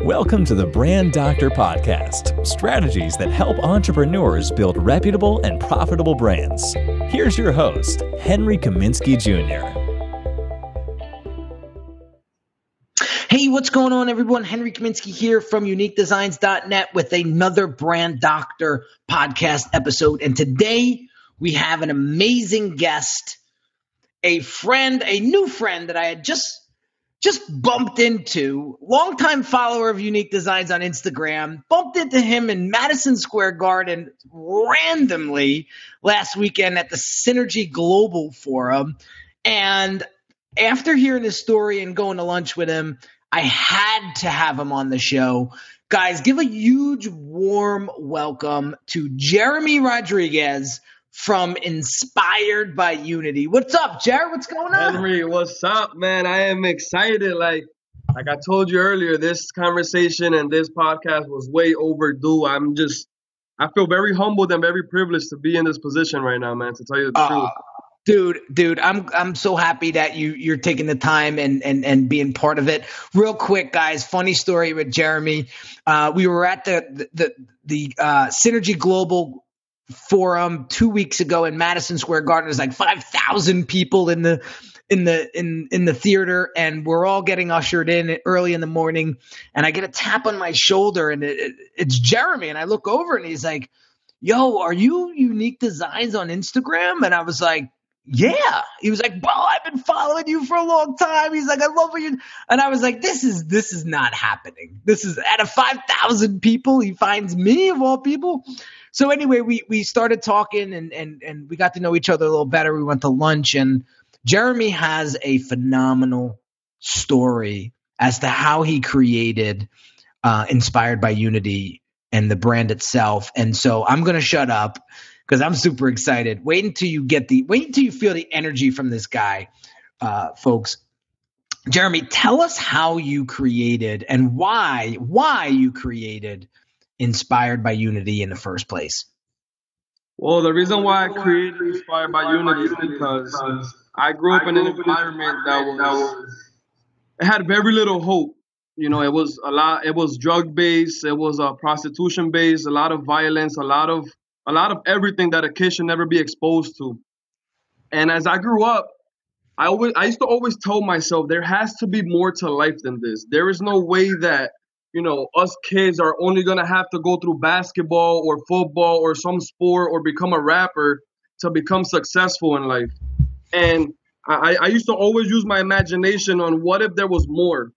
Welcome to the Brand Doctor Podcast, strategies that help entrepreneurs build reputable and profitable brands. Here's your host, Henry Kaminski Jr. Hey, what's going on, everyone? Henry Kaminski here from UniqueDesignz.net with another Brand Doctor Podcast episode. And today we have an amazing guest, a new friend that I had just bumped into, longtime follower of Unique Designz on Instagram, bumped into him in Madison Square Garden randomly last weekend at the Synergy Global Forum. And after hearing his story and going to lunch with him, I had to have him on the show. Guys, give a huge warm welcome to Jeremy Rodriguez from Inspired by Unity. What's up, Jared? What's going on? Henry, what's up, man? I am excited. Like I told you earlier, this conversation and this podcast was way overdue. I feel very humbled and very privileged to be in this position right now, man, to tell you the truth. Dude, I'm so happy that you're taking the time and being part of it. Real quick, guys, funny story with Jeremy. We were at the Synergy Global Forum 2 weeks ago in Madison Square Garden. There's like 5,000 people in the theater, and we're all getting ushered in early in the morning. And I get a tap on my shoulder, and it's Jeremy. And I look over, and he's like, "Yo, are you Unique Designz on Instagram?" And I was like, "Yeah." He was like, "Well, I've been following you for a long time." He's like, "I love what you," and I was like, this is not happening. This is out of 5,000 people, he finds me of all people. So anyway, we started talking and we got to know each other a little better. We went to lunch, and Jeremy has a phenomenal story as to how he created Inspired by Unity and the brand itself. And so I'm going to shut up because I'm super excited. Wait until you feel the energy from this guy, folks. Jeremy, tell us how you created and why you created Inspired by Unity in the first place. Well, the reason why I created Inspired by Unity is because I grew up in an environment it had very little hope. You know, it was drug based, it was prostitution based, a lot of violence, a lot of everything that a kid should never be exposed to. And as I grew up, I used to always tell myself there has to be more to life than this. There is no way that, you know, us kids are only going to have to go through basketball or football or some sport or become a rapper to become successful in life. And I used to always use my imagination on what if there was more.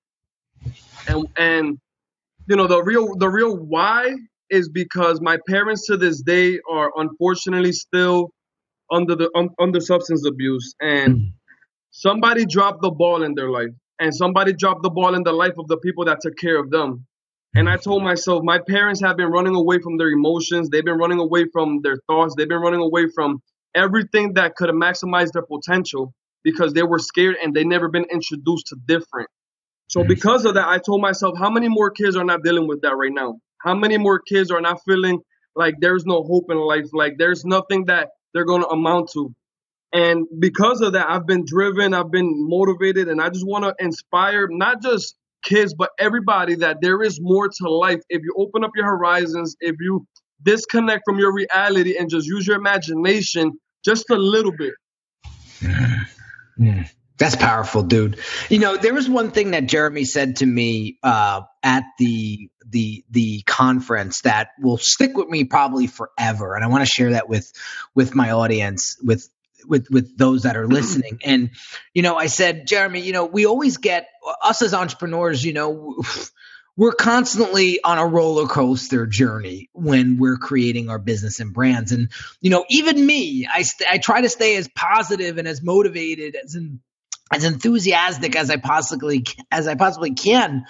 And you know, the real why is because my parents to this day are unfortunately still under substance abuse, and somebody dropped the ball in their life, and somebody dropped the ball in the life of the people that took care of them. And I told myself, my parents have been running away from their emotions. They've been running away from their thoughts. They've been running away from everything that could have maximized their potential because they were scared and they never been introduced to different. So because of that, I told myself, how many more kids are not dealing with that right now? How many more kids are not feeling like there's no hope in life, like there's nothing that they're going to amount to? And because of that, I've been driven, I've been motivated, and I just want to inspire not just kids, but everybody that there is more to life. If you open up your horizons, if you disconnect from your reality and just use your imagination just a little bit. That's powerful, dude. You know, there was one thing that Jeremy said to me at the conference that will stick with me probably forever, and I want to share that with my audience, with those that are listening. And you know, I said, Jeremy, you know, we always get us as entrepreneurs. You know, we're constantly on a roller coaster journey when we're creating our business and brands. And you know, even me, I try to stay as positive and as motivated as enthusiastic as I possibly can,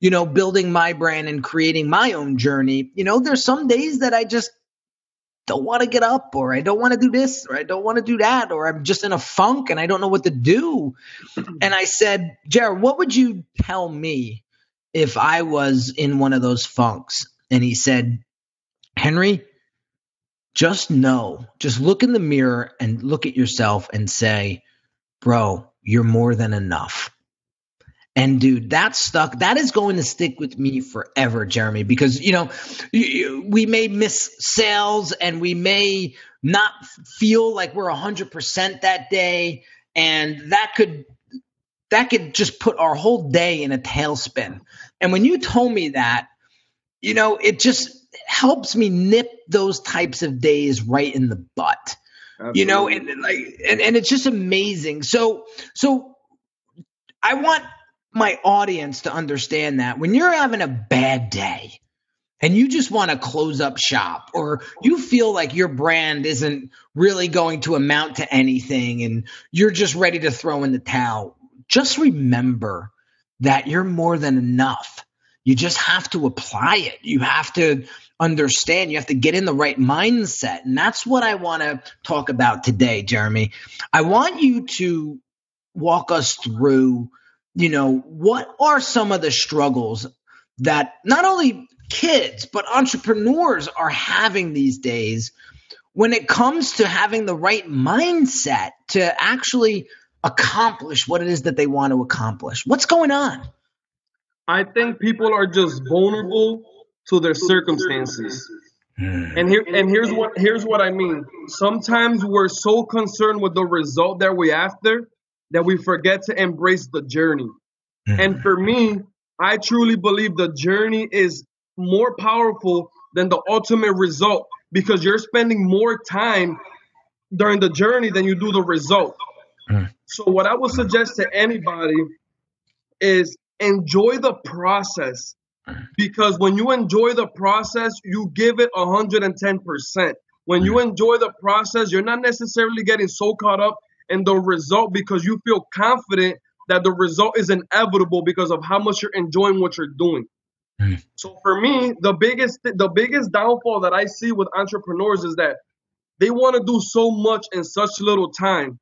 you know, building my brand and creating my own journey. You know, there's some days that I just don't want to get up, or I don't want to do this, or I don't want to do that, or I'm just in a funk and I don't know what to do. And I said, Jared, what would you tell me if I was in one of those funks? And he said, Henry, just look in the mirror and look at yourself and say, bro, you're more than enough. And dude, that stuck. That is going to stick with me forever, Jeremy, because, we may miss sales and we may not feel like we're 100% that day. And that could just put our whole day in a tailspin. And when you told me that, it just helps me nip those types of days right in the butt. Absolutely. And it's just amazing. So I want my audience to understand that when you're having a bad day and you just want to close up shop, or you feel like your brand isn't really going to amount to anything and you're just ready to throw in the towel, just remember that you're more than enough. You just have to apply it. You have to understand. You have to get in the right mindset. And that's what I want to talk about today, Jeremy. I want you to walk us through, what are some of the struggles that not only kids, but entrepreneurs are having these days when it comes to having the right mindset to actually accomplish what it is that they want to accomplish. What's going on? I think people are just vulnerable to their circumstances. And here's what I mean. Sometimes we're so concerned with the result that we're after that we forget to embrace the journey. And for me, I truly believe the journey is more powerful than the ultimate result, because you're spending more time during the journey than you do the result. So what I would suggest to anybody is enjoy the process, because when you enjoy the process, you give it 110%. When you enjoy the process, you're not necessarily getting so caught up in the result because you feel confident that the result is inevitable because of how much you're enjoying what you're doing. So for me, the biggest downfall that I see with entrepreneurs is that they want to do so much in such little time,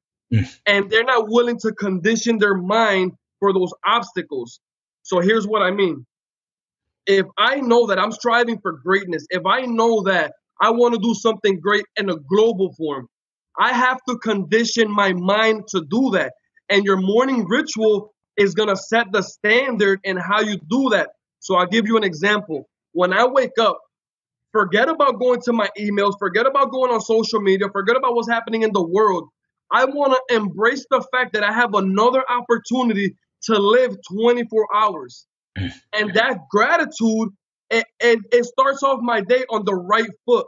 and they're not willing to condition their mind for those obstacles. So here's what I mean. If I know that I'm striving for greatness, if I know that I want to do something great in a global form, I have to condition my mind to do that. And your morning ritual is going to set the standard in how you do that. So I'll give you an example. When I wake up, forget about going to my emails, forget about going on social media, forget about what's happening in the world. I want to embrace the fact that I have another opportunity to live 24 hours. And that gratitude, it starts off my day on the right foot.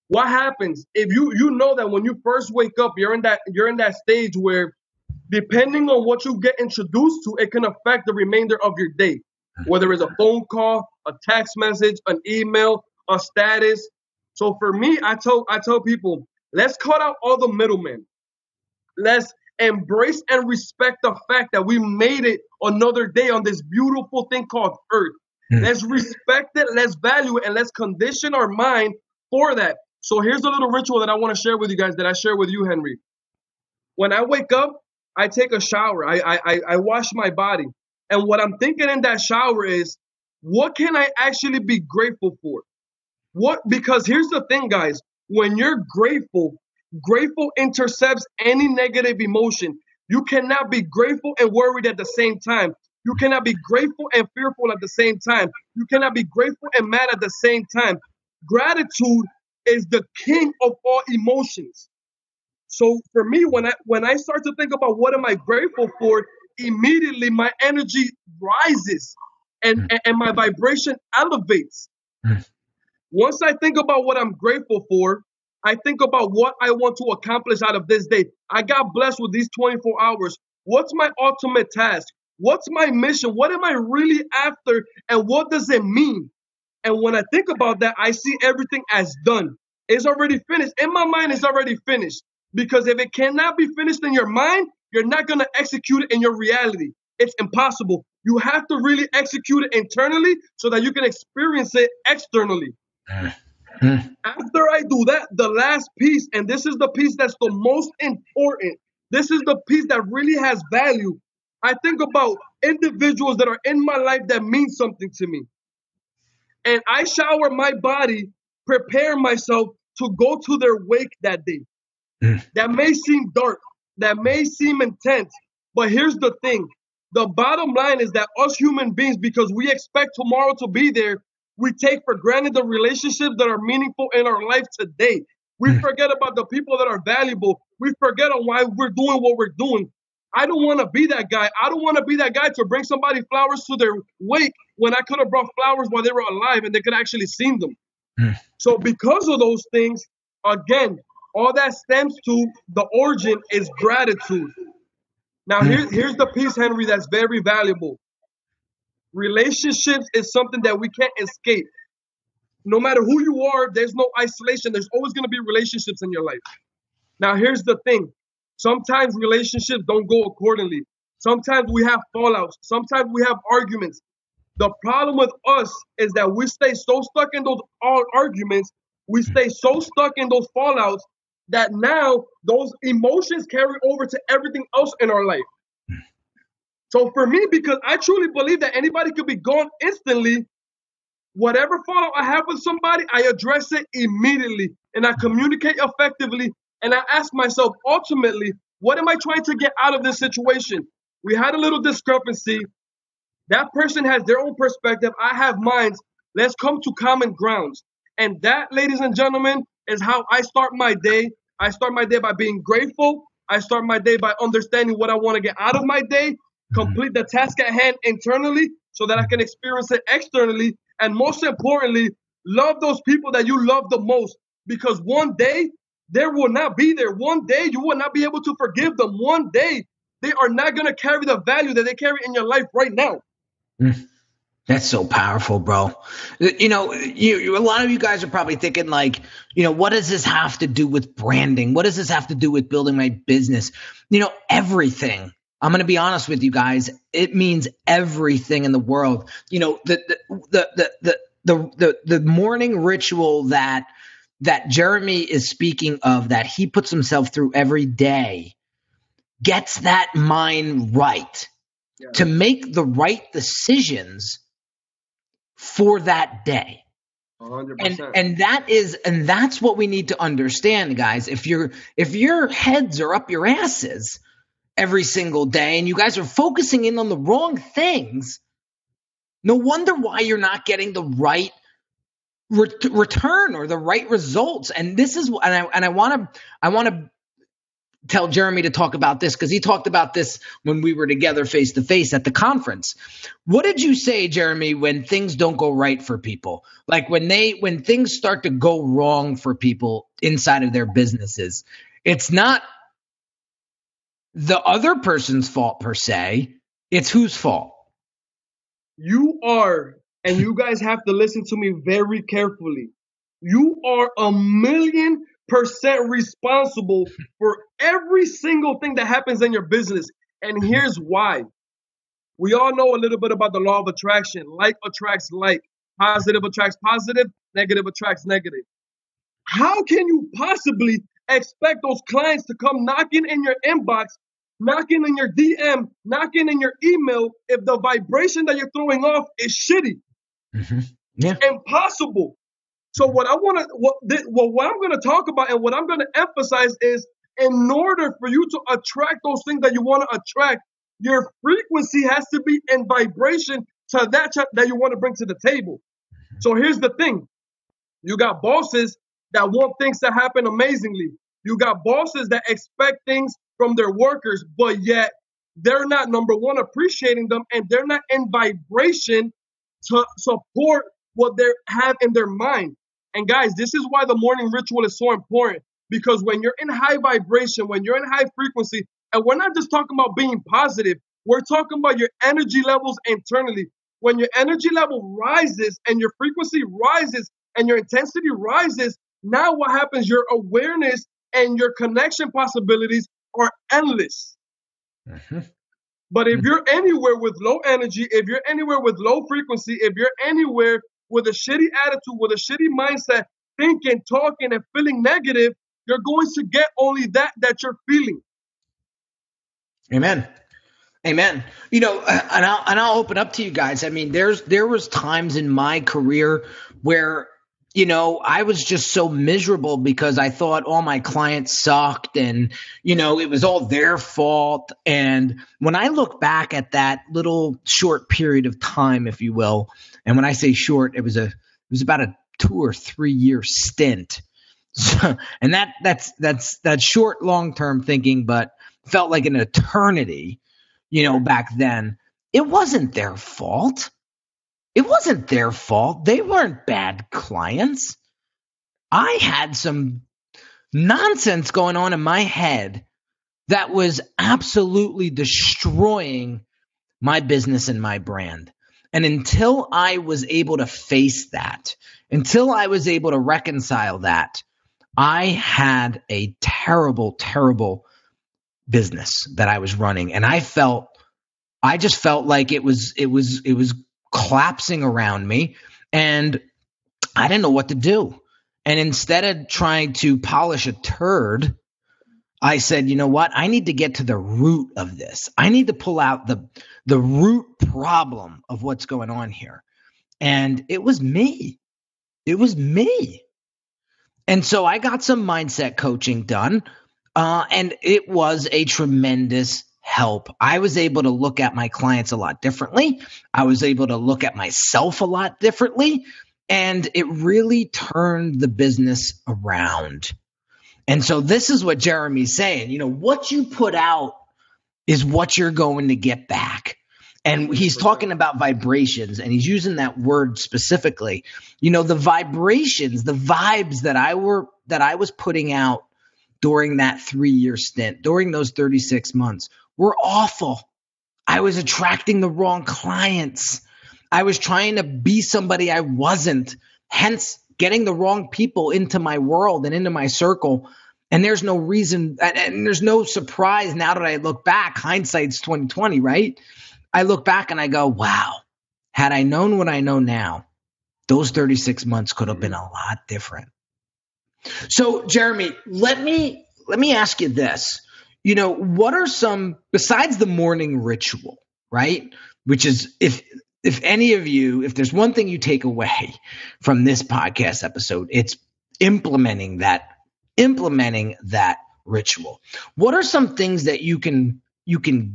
What happens if you know that when you first wake up, you're in that stage where, depending on what you get introduced to, it can affect the remainder of your day. Whether it's a phone call, a text message, an email, a status. So for me, I tell people, let's cut out all the middlemen. Let's embrace and respect the fact that we made it another day on this beautiful thing called Earth. Let's respect it, let's value it, and let's condition our mind for that. So here's a little ritual that I want to share with you guys, that I share with you, Henry. When I wake up, I take a shower. I wash my body. And what I'm thinking in that shower is, what can I actually be grateful for? Because here's the thing, guys. When you're grateful intercepts any negative emotion. You cannot be grateful and worried at the same time. You cannot be grateful and fearful at the same time. You cannot be grateful and mad at the same time. Gratitude is the king of all emotions. So for me, when I start to think about what am I grateful for, immediately my energy rises and my vibration elevates. Once I think about what I'm grateful for, I think about what I want to accomplish out of this day. I got blessed with these 24 hours. What's my ultimate task? What's my mission? What am I really after? And what does it mean? And when I think about that, I see everything as done. It's already finished. In my mind, it's already finished. Because if it cannot be finished in your mind, you're not going to execute it in your reality. It's impossible. You have to really execute it internally so that you can experience it externally. After I do that, the last piece, and this is the piece that's the most important, this is the piece that really has value. I think about individuals that are in my life that mean something to me. And I shower my body, prepare myself to go to their wake that day. That may seem dark, that may seem intense, but here's the thing. The bottom line is that us human beings, because we expect tomorrow to be there, we take for granted the relationships that are meaningful in our life today. We forget about the people that are valuable. We forget on why we're doing what we're doing. I don't want to be that guy. I don't want to be that guy to bring somebody flowers to their wake when I could have brought flowers while they were alive and they could actually seen them. So because of those things, again, all that stems to the origin is gratitude. Now, here's the piece, Henry, that's very valuable. Relationships is something that we can't escape. No matter who you are, there's no isolation. There's always going to be relationships in your life. Now, here's the thing. Sometimes relationships don't go accordingly. Sometimes we have fallouts. Sometimes we have arguments. The problem with us is that we stay so stuck in those arguments. We stay so stuck in those fallouts that now those emotions carry over to everything else in our life. So for me, because I truly believe that anybody could be gone instantly, whatever fallout I have with somebody, I address it immediately and I communicate effectively. And I ask myself, ultimately, what am I trying to get out of this situation? We had a little discrepancy. That person has their own perspective. I have mine. Let's come to common grounds. And that, ladies and gentlemen, is how I start my day. I start my day by being grateful. I start my day by understanding what I want to get out of my day, complete the task at hand internally so that I can experience it externally. And most importantly, love those people that you love the most, because one day there will not be there. One day you will not be able to forgive them. One day they are not going to carry the value that they carry in your life right now. That's so powerful, bro. You know, a lot of you guys are probably thinking like, you know, what does this have to do with branding? What does this have to do with building my business? You know, everything. I'm going to be honest with you guys. It means everything in the world. You know, the morning ritual that Jeremy is speaking of, that he puts himself through every day, gets that mind right to make the right decisions for that day. 100%. And that's what we need to understand, guys. If your heads are up your asses every single day and you guys are focusing in on the wrong things, no wonder why you're not getting the right return or the right results. And this is, and I want to tell Jeremy to talk about this, because he talked about this when we were together face to face at the conference. What did you say, Jeremy, when things don't go right for people? Like when things start to go wrong for people inside of their businesses, it's not the other person's fault per se. It's whose fault? You are, and you guys have to listen to me very carefully. You are 1,000,000% responsible for every single thing that happens in your business. And here's why. We all know a little bit about the law of attraction. Like attracts like. Positive attracts positive. Negative attracts negative. How can you possibly expect those clients to come knocking in your inbox, knocking in your DM, knocking in your email if the vibration that you're throwing off is shitty? Yeah. Impossible. So what I'm going to talk about and what I'm going to emphasize is, in order for you to attract those things that you want to attract, your frequency has to be in vibration to that you want to bring to the table. So here's the thing. You got bosses that want things to happen amazingly. You got bosses that expect things from their workers, but yet they're not, number one, appreciating them, and they're not in vibration to support what they have in their mind. And guys, this is why the morning ritual is so important, because when you're in high vibration, when you're in high frequency, and we're not just talking about being positive, we're talking about your energy levels internally. When your energy level rises and your frequency rises and your intensity rises, now what happens? Your awareness and your connection possibilities are endless. But if you're anywhere with low energy, if you're anywhere with low frequency, if you're anywhere with a shitty attitude, with a shitty mindset, thinking, talking, and feeling negative, you're going to get only that you're feeling. Amen. You know, and I'll open up to you guys. I mean, there was times in my career where I was just so miserable because I thought all my clients sucked and, it was all their fault. And when I look back at that little short period of time, if you will, and when I say short, it was about a 2 or 3 year stint. So, and that's short, long-term thinking, but felt like an eternity, back then. It wasn't their fault. It wasn't their fault. They weren't bad clients. I had some nonsense going on in my head that was absolutely destroying my business and my brand. And until I was able to face that, until I was able to reconcile that, I had a terrible, terrible business that I was running. And I just felt like it was collapsing around me, and I didn't know what to do. And instead of trying to polish a turd, I said, you know what? I need to get to the root of this. I need to pull out the root problem of what's going on here. And it was me. It was me. And so I got some mindset coaching done, and it was a tremendous help. I was able to look at my clients a lot differently. I was able to look at myself a lot differently, and it really turned the business around. And so this is what Jeremy's saying. What you put out is what you're going to get back. And he's talking about vibrations, and he's using that word specifically. The vibrations, the vibes that I was putting out during that 3-year stint, during those 36 months, were awful. I was attracting the wrong clients. I was trying to be somebody I wasn't, hence getting the wrong people into my world and into my circle. And there's no reason, and there's no surprise now that I look back. Hindsight's 2020, right? I look back and I go, wow, had I known what I know now, those 36 months could have been a lot different. So, Jeremy, let me ask you this. What are some, besides the morning ritual, right? Which is, if any of you, if there's one thing you take away from this podcast episode, it's implementing that ritual. What are some things that you can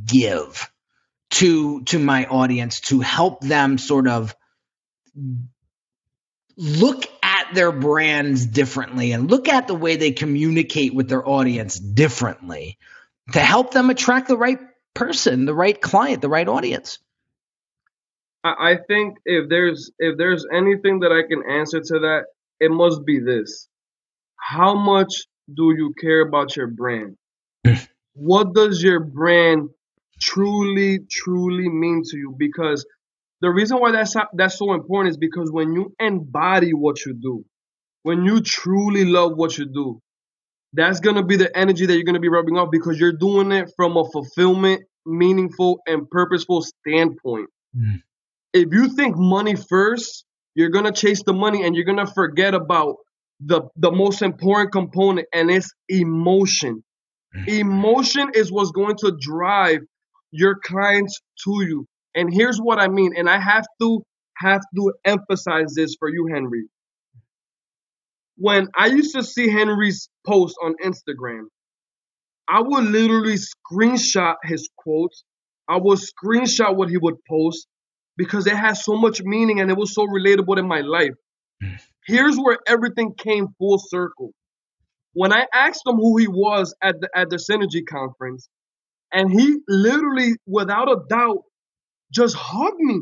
give to my audience to help them sort of look at their brands differently and look at the way they communicate with their audience differently to help them attract the right person, the right client, the right audience? I think if there's anything that I can answer to that, it must be this. How much do you care about your brand? What does your brand truly, truly mean to you? Because the reason why that's so important is because when you embody what you do, when you truly love what you do, that's going to be the energy that you're going to be rubbing off because you're doing it from a fulfillment, meaningful, and purposeful standpoint. If you think money first, you're going to chase the money and you're going to forget about the most important component, and it's emotion. Emotion is what's going to drive your clients to you. And here's what I mean. And I have to emphasize this for you, Henry. When I used to see Henry's post on Instagram, I would literally screenshot his quotes. I would screenshot what he would post because it has so much meaning and it was so relatable in my life. Here's where everything came full circle. When I asked him who he was at the Synergy conference, and he literally, without a doubt, just hugged me.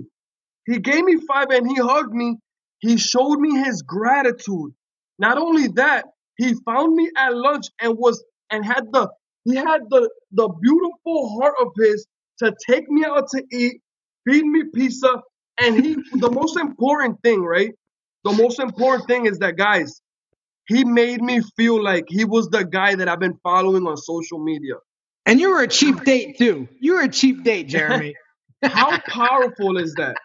He gave me 5 and he hugged me. He showed me his gratitude. Not only that, he found me at lunch and had the beautiful heart of his to take me out to eat, feed me pizza, and the most important thing, right? The most important thing is that, guys, he made me feel like he was the guy that I've been following on social media. And you were a cheap date too. You were a cheap date, Jeremy. How powerful is that?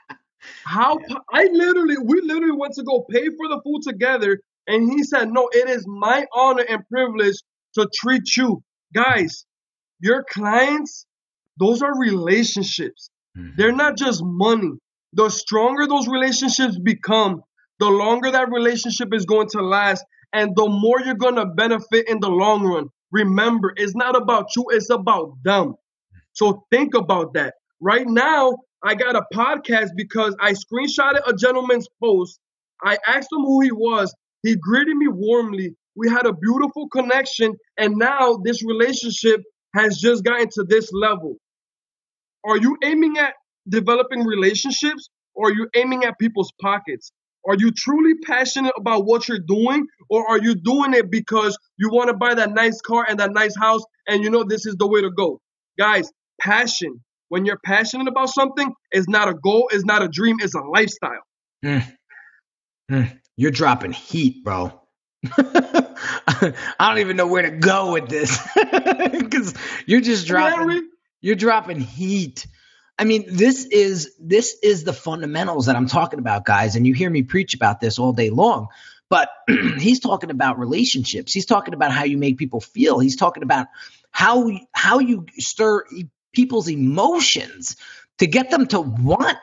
We literally went to go pay for the food together, and he said, no, it is my honor and privilege to treat you. Guys, your clients, those are relationships. They're not just money. The stronger those relationships become, the longer that relationship is going to last, and the more you're going to benefit in the long run. Remember, it's not about you, it's about them. So think about that. Right now, I got a podcast because I screenshotted a gentleman's post. I asked him who he was. He greeted me warmly. We had a beautiful connection, and now this relationship has just gotten to this level. Are you aiming at developing relationships, or are you aiming at people's pockets? Are you truly passionate about what you're doing, or are you doing it because you want to buy that nice car and that nice house and you know this is the way to go? Guys, passion. When you're passionate about something, it's not a goal, it's not a dream, it's a lifestyle. You're dropping heat, bro. I don't even know where to go with this because you're just dropping. You're dropping heat. I mean, this is the fundamentals that I'm talking about, guys. And you hear me preach about this all day long. But he's talking about relationships. He's talking about how you make people feel. He's talking about how you stir people's emotions to get them to want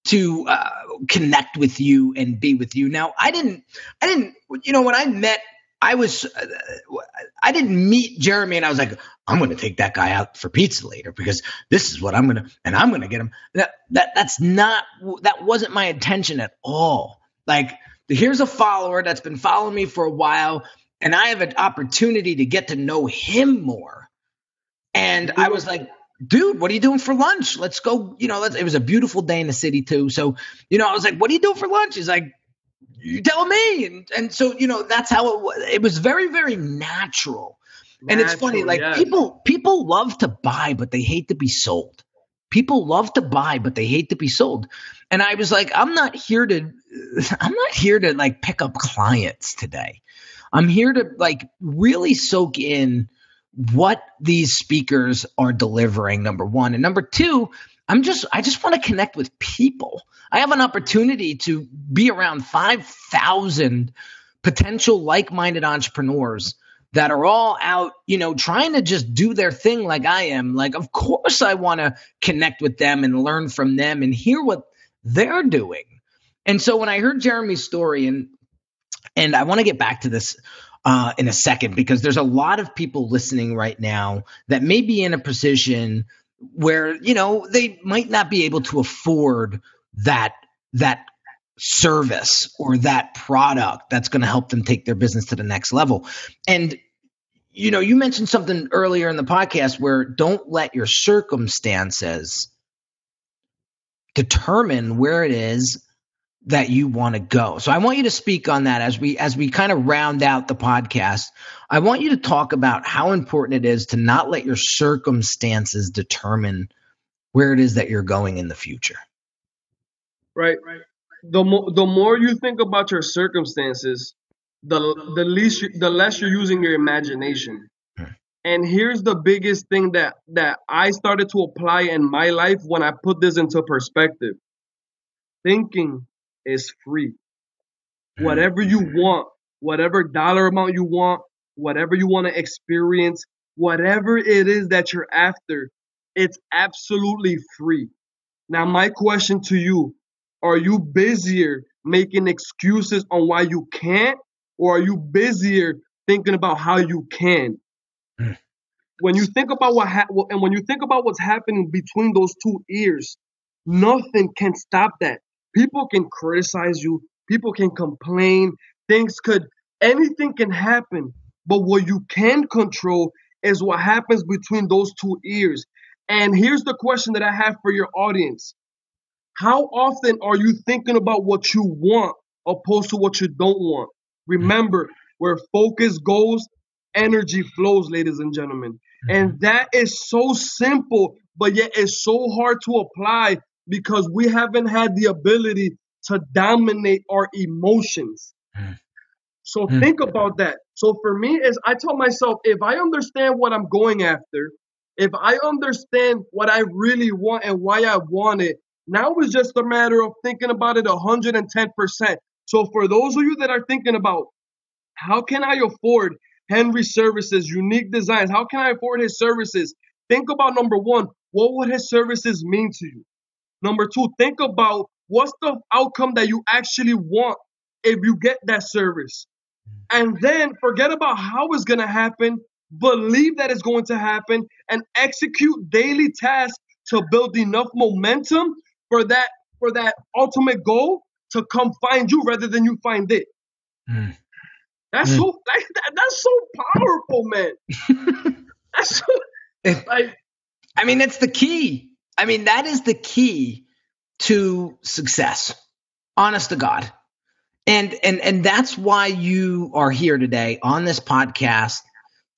to connect with you and be with you. Now, I didn't, when I met, I didn't meet Jeremy and I was like, I'm going to take that guy out for pizza later because this is what I'm going to get him. That wasn't my intention at all. Like, here's a follower that's been following me for a while and I have an opportunity to get to know him more. And I was like, dude, what are you doing for lunch? Let's go. It was a beautiful day in the city too. So, I was like, what are you doing for lunch? He's like, you tell me. And so, that's how it was. It was very, very natural. And it's funny, like yes. people love to buy, but they hate to be sold. People love to buy, but they hate to be sold. And I was like, I'm not here to like pick up clients today. I'm here to like really soak in what these speakers are delivering, number one. And number two, I just want to connect with people. I have an opportunity to be around 5,000 potential like-minded entrepreneurs that are all out, trying to just do their thing like I am. Like, of course I want to connect with them and learn from them and hear what they're doing. And so when I heard Jeremy's story, and I want to get back to this in a second, because there's a lot of people listening right now that may be in a position where, they might not be able to afford that service or that product that's going to help them take their business to the next level. And, you mentioned something earlier in the podcast where don't let your circumstances determine where it is that you want to go. So I want you to speak on that as we kind of round out the podcast. I want you to talk about how important it is to not let your circumstances determine where it is that you're going in the future. Right. The more you think about your circumstances, the less you're using your imagination. And here's the biggest thing that I started to apply in my life when I put this into perspective. Thinking is free. Whatever you want, whatever dollar amount you want, whatever you want to experience, whatever it is that you're after, it's absolutely free. Now, my question to you, are you busier making excuses on why you can't, or are you busier thinking about how you can? When you think about when you think about what's happening between those two ears, nothing can stop that. People can criticize you. People can complain. Anything can happen. But what you can control is what happens between those two ears. And here's the question that I have for your audience. How often are you thinking about what you want opposed to what you don't want? Remember, where focus goes, energy flows, ladies and gentlemen. And that is so simple, but yet it's so hard to apply because we haven't had the ability to dominate our emotions. So think about that. So for me, I tell myself, if I understand what I'm going after, if I understand what I really want and why I want it, now it's just a matter of thinking about it 110%. So for those of you that are thinking about, how can I afford Henry's services, Unique Designz? How can I afford his services? Think about, number one, what would his services mean to you? Number two, think about what's the outcome that you actually want if you get that service. And then forget about how it's going to happen, believe that it's going to happen, and execute daily tasks to build enough momentum for that ultimate goal to come find you rather than you find it. That's so powerful, man. That's so, it's the key. That is the key to success. Honest to God. And that's why you are here today on this podcast,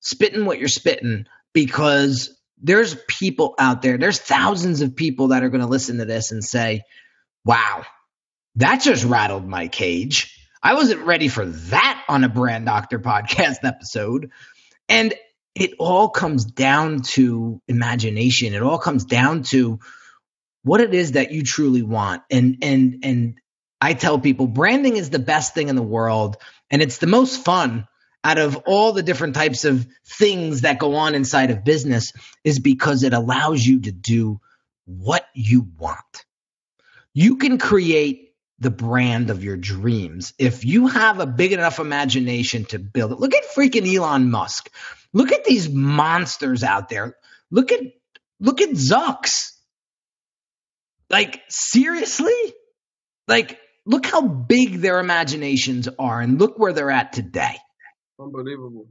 spitting what you're spitting, because there's people out there, there's thousands of people that are going to listen to this and say, wow, that just rattled my cage. I wasn't ready for that on a Brand Doctor podcast episode. And it all comes down to imagination. It all comes down to what it is that you truly want. And I tell people branding is the best thing in the world, and it's the most fun out of all the different types of things that go on inside of business, is because it allows you to do what you want. You can create the brand of your dreams if you have a big enough imagination to build it. Look at freaking Elon Musk. Look at these monsters out there. Look at Zucks. Like, seriously? Like, look how big their imaginations are, and look where they're at today. Unbelievable.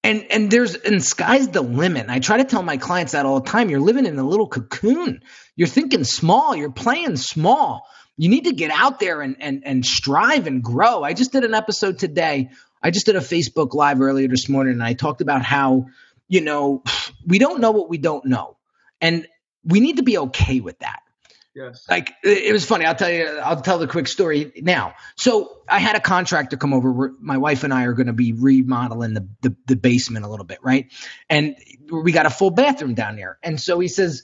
And sky's the limit. And I try to tell my clients that all the time. You're living in a little cocoon. You're thinking small. You're playing small. You need to get out there and strive and grow. I just did an episode today. I just did a Facebook Live earlier this morning, and I talked about how, we don't know what we don't know. And we need to be okay with that. Yes. Like, it was funny. I'll tell the quick story now. So I had a contractor come over. My wife and I are going to be remodeling the basement a little bit, right? And we got a full bathroom down there. And so he says,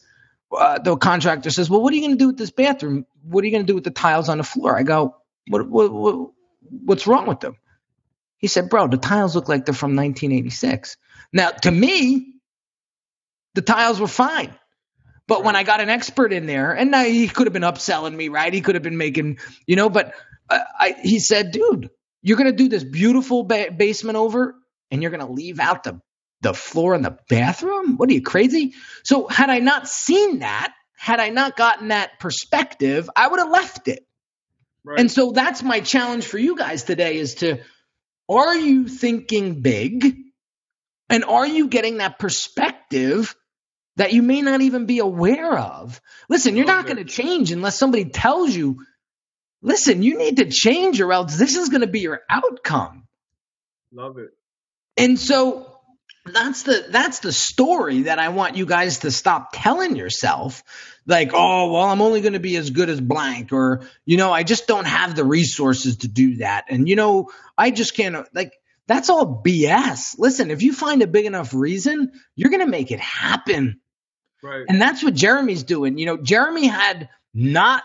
the contractor says, well, what are you going to do with this bathroom? What are you going to do with the tiles on the floor? I go, what's wrong with them? He said, bro, the tiles look like they're from 1986. Now, to me, the tiles were fine. But when I got an expert in there, and now he could have been upselling me, right? He could have been making, but he said, dude, you're going to do this beautiful basement over, and you're going to leave out the floor in the bathroom? What are you, crazy? So had I not seen that, had I not gotten that perspective, I would have left it. Right. And so that's my challenge for you guys today is are you thinking big? And are you getting that perspective that you may not even be aware of? Listen, you're not going to change unless somebody tells you, listen, you need to change or else this is going to be your outcome. Love it. And so that's the story that I want you guys to stop telling yourself, like, oh, well, I'm only going to be as good as blank, or, I just don't have the resources to do that. And, I just can't, like, that's all BS. Listen, if you find a big enough reason, you're going to make it happen. Right. And that's what Jeremy's doing. Jeremy had not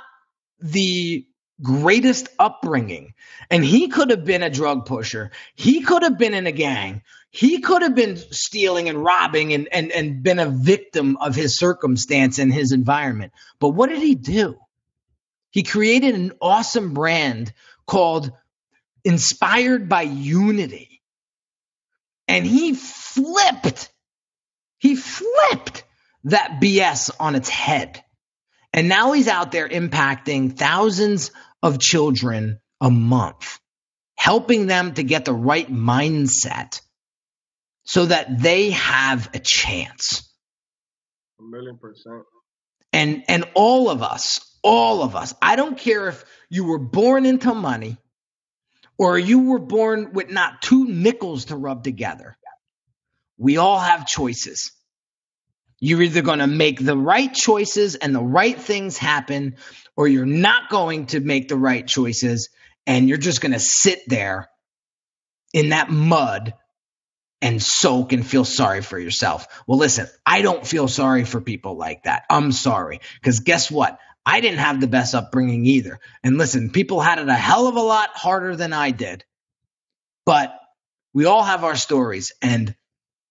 the greatest upbringing, and he could have been a drug pusher. He could have been in a gang. He could have been stealing and robbing and been a victim of his circumstance and his environment. But what did he do? He created an awesome brand called Inspired by Unity. And he flipped that BS on its head. And now he's out there impacting thousands of children a month, helping them to get the right mindset so that they have a chance. 1,000,000%. And all of us, I don't care if you were born into money or you were born with not two nickels to rub together. We all have choices. You're either going to make the right choices and the right things happen, or you're not going to make the right choices and you're just going to sit there in that mud and soak and feel sorry for yourself. Well, listen, I don't feel sorry for people like that. I'm sorry. Because guess what? I didn't have the best upbringing either. And listen, people had it a hell of a lot harder than I did. But we all have our stories. And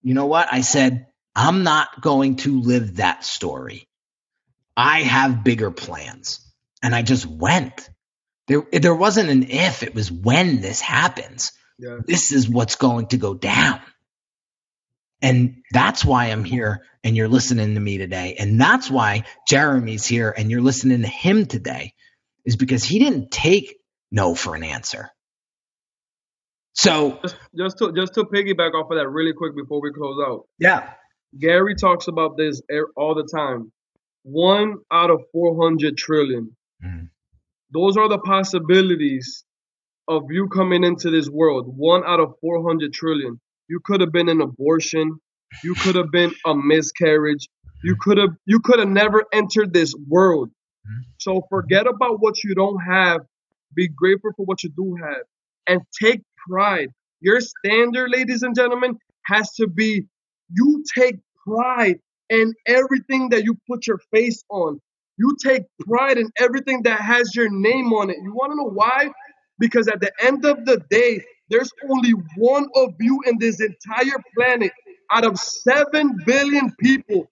you know what? I said, I'm not going to live that story. I have bigger plans. And I just went. There wasn't an if, it was when this happens. Yeah. This is what's going to go down. And that's why I'm here and you're listening to me today. And that's why Jeremy's here and you're listening to him today, is because he didn't take no for an answer. So just to piggyback off of that really quick before we close out. Yeah. Gary talks about this all the time. 1 out of 400 trillion. Mm. Those are the possibilities of you coming into this world. 1 out of 400 trillion. You could have been an abortion. You could have been a miscarriage. You could have never entered this world. So forget about what you don't have. Be grateful for what you do have. And take pride. Your standard, ladies and gentlemen, has to be you take pride in everything that you put your face on. You take pride in everything that has your name on it. You want to know why? Because at the end of the day, there's only one of you in this entire planet. Out of 7 billion people,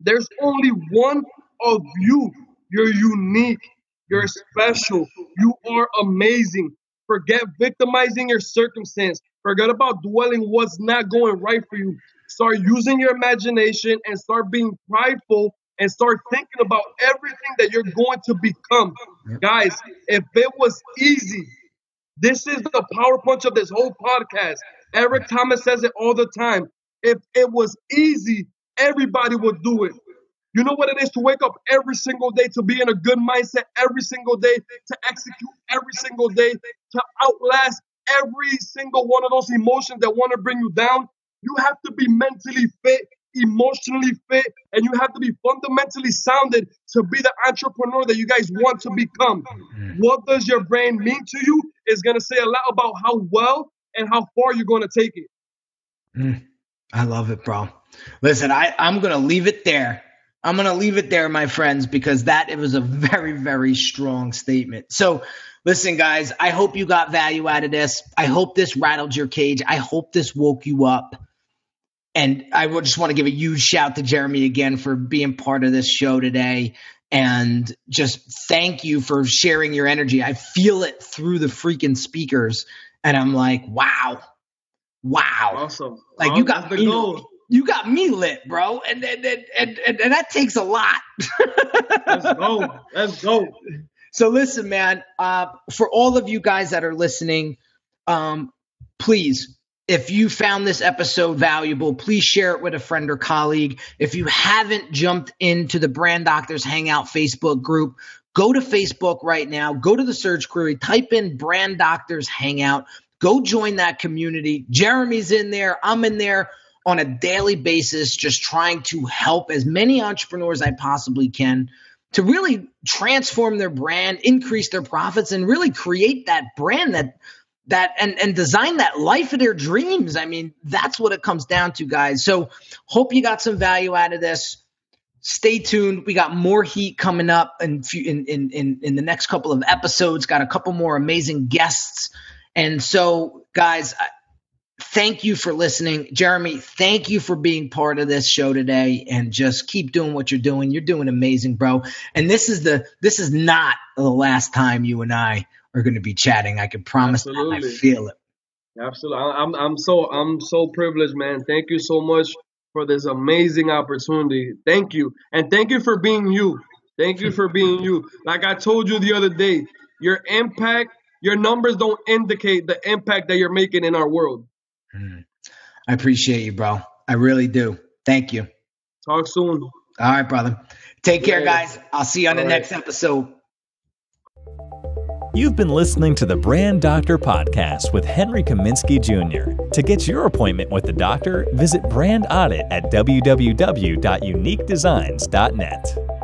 there's only one of you. You're unique. You're special. You are amazing. Forget victimizing your circumstance. Forget about dwelling what's not going right for you. Start using your imagination and start being prideful and start thinking about everything that you're going to become. Guys, if it was easy, this is the power punch of this whole podcast. Eric Thomas says it all the time. If it was easy, everybody would do it. You know what it is to wake up every single day, to be in a good mindset every single day, to execute every single day, to outlast every single one of those emotions that want to bring you down. You have to be mentally fit, emotionally fit, and you have to be fundamentally sounded to be the entrepreneur that you guys want to become. What does your brain mean to you is going to say a lot about how well and how far you're going to take it. I love it, bro. Listen, I'm going to leave it there. I'm going to leave it there, my friends, because it was a very, very strong statement. So listen, guys, I hope you got value out of this. I hope this rattled your cage. I hope this woke you up. And I would just want to give a huge shout to Jeremy again for being part of this show today. And just thank you for sharing your energy. I feel it through the freaking speakers. And I'm like, wow. Awesome. Like you got me lit, bro. And that takes a lot. Let's go. So listen, man, for all of you guys that are listening, please, if you found this episode valuable, please share it with a friend or colleague. If you haven't jumped into the Brand Doctors Hangout Facebook group, go to Facebook right now. Go to the search query, type in Brand Doctors Hangout. Go join that community. Jeremy's in there. I'm in there on a daily basis, just trying to help as many entrepreneurs I possibly can to really transform their brand, increase their profits, and really create that brand and design that life of their dreams. I mean, that's what it comes down to, guys. So hope you got some value out of this. Stay tuned. We got more heat coming up in the next couple of episodes. Got a couple more amazing guests. And so, guys, thank you for listening. Jeremy, thank you for being part of this show today, and just keep doing what you're doing. You're doing amazing, bro. And this is not the last time you and I are going to be chatting. I can promise. Absolutely. That. I feel it. Absolutely. I'm so privileged, man. Thank you so much for this amazing opportunity. Thank you. And thank you for being you. Thank you for being you. Like I told you the other day, your impact, your numbers don't indicate the impact that you're making in our world. I appreciate you, bro. I really do. Thank you. Talk soon. All right, brother. Take care, guys. I'll see you on the next episode. You've been listening to the Brand Doctor Podcast with Henry Kaminski Jr. To get your appointment with the doctor, visit Brand Audit at www.uniquedesignz.net.